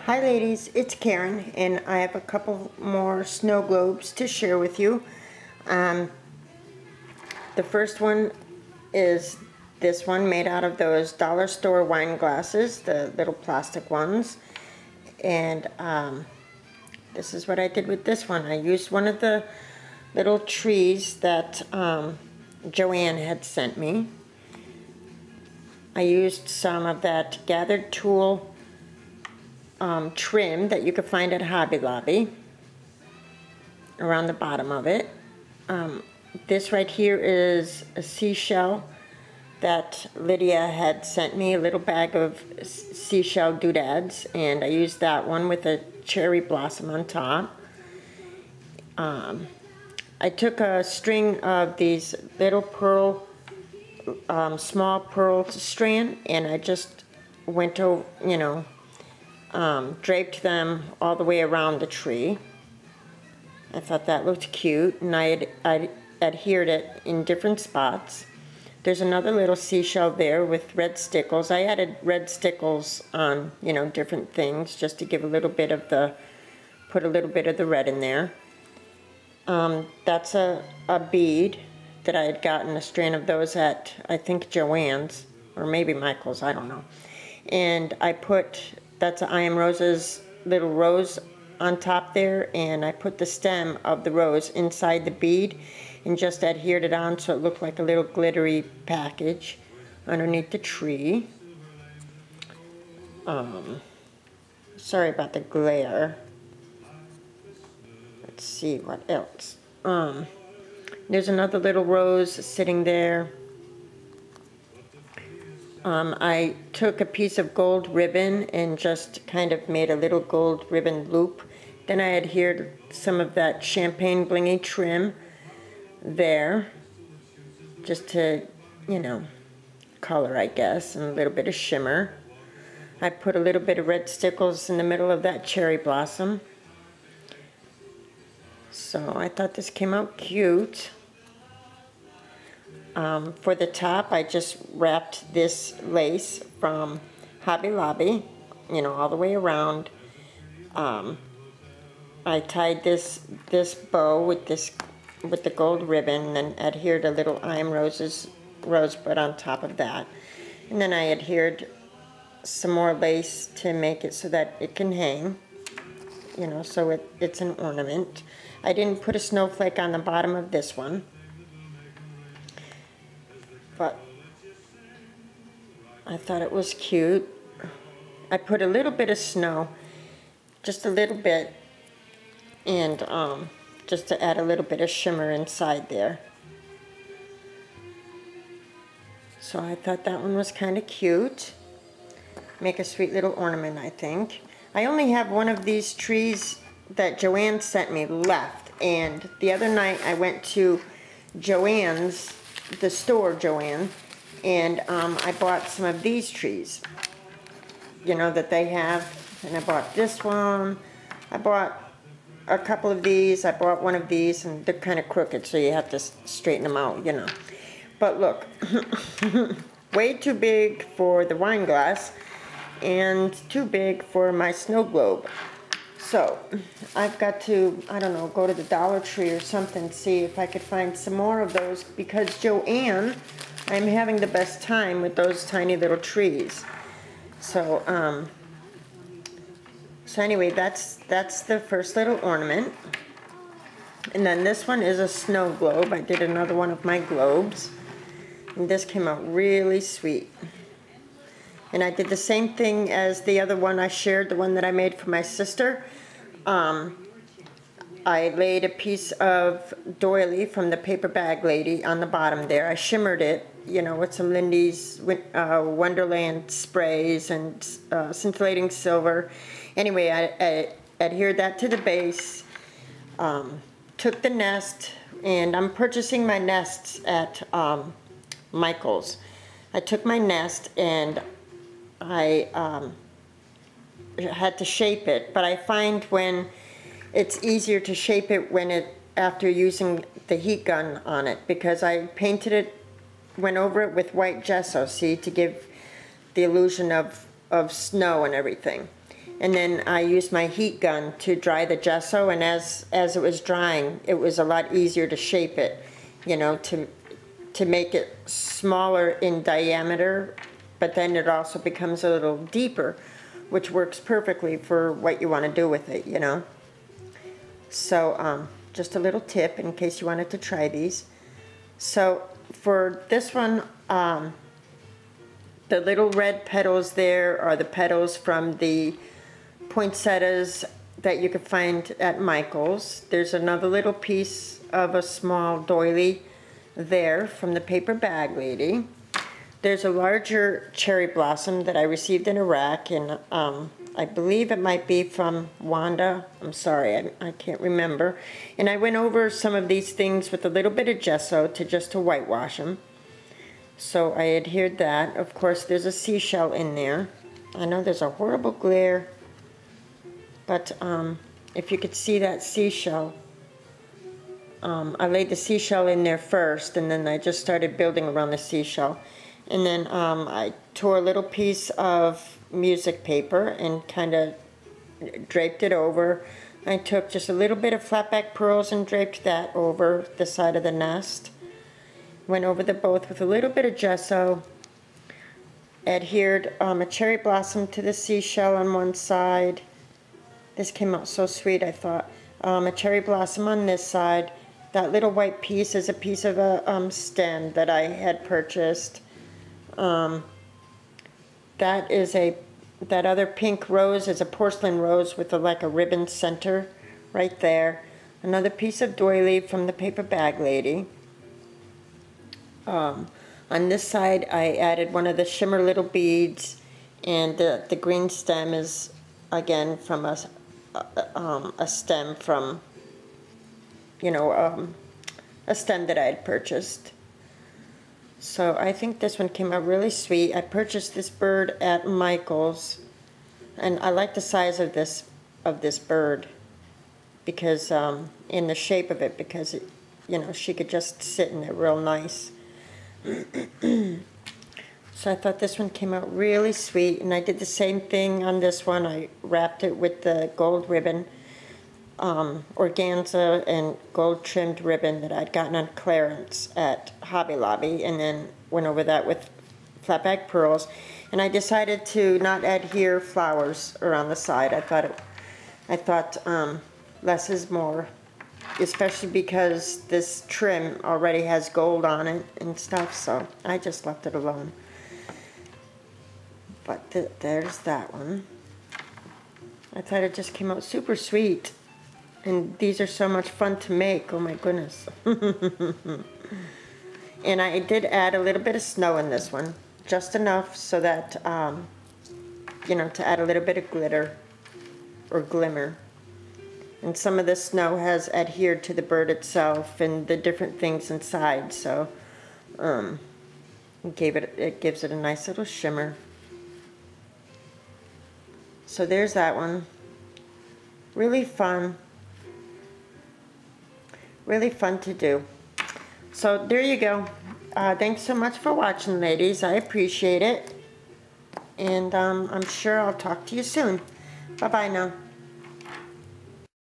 Hi ladies, it's Karen, and I have a couple more snow globes to share with you. The first one is this one made out of those dollar store wine glasses, the little plastic ones. And this is what I did with this one. I used one of the little trees that Joanne had sent me. I used some of that gathered tulle trim that you could find at Hobby Lobby around the bottom of it. This right here is a seashell that Lydia had sent me, a little bag of seashell doodads, and I used that one with a cherry blossom on top. I took a string of these little pearl, small pearl strand, and I just went over, draped them all the way around the tree. I thought that looked cute, and I adhered it in different spots. There's another little seashell there with red stickles. I added red stickles on, different things just to give a little bit of put a little bit of the red in there. That's a bead that I had gotten a strand of those at, I think, Joann's, or maybe Michael's, I don't know. And I put, that's I Am Rose's little rose on top there, and I put the stem of the rose inside the bead and just adhered it on so it looked like a little glittery package underneath the tree. Sorry about the glare. Let's see what else. There's another little rose sitting there. I took a piece of gold ribbon and just kind of made a little gold ribbon loop. Then I adhered some of that champagne blingy trim there, just to, color, I guess, and a little bit of shimmer. I put a little bit of red stickles in the middle of that cherry blossom. So I thought this came out cute. For the top, I just wrapped this lace from Hobby Lobby, all the way around. I tied this bow with the gold ribbon, and then adhered a little I Am Rose's rosebud on top of that. And then I adhered some more lace to make it so that it can hang, so it's an ornament. I didn't put a snowflake on the bottom of this one, but I thought it was cute. I put a little bit of snow, just a little bit, and just to add a little bit of shimmer inside there. So I thought that one was kind of cute. Make a sweet little ornament, I think. I only have one of these trees that Joanne sent me left, and the other night I went to Joanne's, the store Joanne, and I bought some of these trees, that they have, and I bought this one. I bought a couple of these. I bought one of these, and they're kind of crooked, so you have to straighten them out, But look, way too big for the wine glass, and too big for my snow globe. So I've got to, I don't know, go to the Dollar Tree or something, see if I could find some more of those, because Joanne, I'm having the best time with those tiny little trees. So, anyway, that's the first little ornament. And then this one is a snow globe. I did another one of my globes, and this came out really sweet. And I did the same thing as the other one I shared, the one that I made for my sister. I laid a piece of doily from the paper bag lady on the bottom there. I shimmered it, with some Lindy's Wonderland sprays and scintillating silver. Anyway, I adhered that to the base, took the nest, and I'm purchasing my nests at Michael's. I took my nest and I had to shape it, but I find when it's easier to shape it after using the heat gun on it, because I painted it, went over it with white gesso, see, to give the illusion of snow and everything. And then I used my heat gun to dry the gesso, and as it was drying, it was a lot easier to shape it, you know, to make it smaller in diameter, but then it also becomes a little deeper, which works perfectly for what you want to do with it, you know. So just a little tip in case you wanted to try these. So for this one, the little red petals there are the petals from the poinsettias that you can find at Michael's. There's another little piece of a small doily there from the paper bag lady. There's a larger cherry blossom that I received in Iraq, and I believe it might be from Wanda. I'm sorry, I can't remember. And I went over some of these things with a little bit of gesso to whitewash them. So I adhered that. Of course, there's a seashell in there. I know there's a horrible glare, but if you could see that seashell, I laid the seashell in there first, and then I just started building around the seashell. And then I tore a little piece of music paper and kind of draped it over. I took just a little bit of flatback pearls and draped that over the side of the nest. Went over the both with a little bit of gesso. Adhered a cherry blossom to the seashell on one side. This came out so sweet, I thought. A cherry blossom on this side. That little white piece is a piece of a stem that I had purchased. That other pink rose is a porcelain rose with like a ribbon center right there. Another piece of doily from the paper bag lady. On this side, I added one of the shimmer little beads, and the green stem is again from a stem from, you know, a stem that I had purchased. So I think this one came out really sweet. I purchased this bird at Michael's, and I like the size of this bird because in the shape of it, because it, you know, she could just sit in it real nice. So I thought this one came out really sweet, and I did the same thing on this one. I wrapped it with the gold ribbon, organza and gold trimmed ribbon that I'd gotten on clearance at Hobby Lobby, and then went over that with flatback pearls. And I decided to not adhere flowers around the side. I thought less is more, especially because this trim already has gold on it and stuff, so I just left it alone. But there's that one. I thought it just came out super sweet. And these are so much fun to make, oh my goodness. And I did add a little bit of snow in this one, just enough so that, you know, to add a little bit of glitter or glimmer. And some of the snow has adhered to the bird itself and the different things inside, so it gives it a nice little shimmer. So there's that one. Really fun. Really fun to do. So there you go. Thanks so much for watching, ladies. I appreciate it. And I'm sure I'll talk to you soon. Bye-bye now.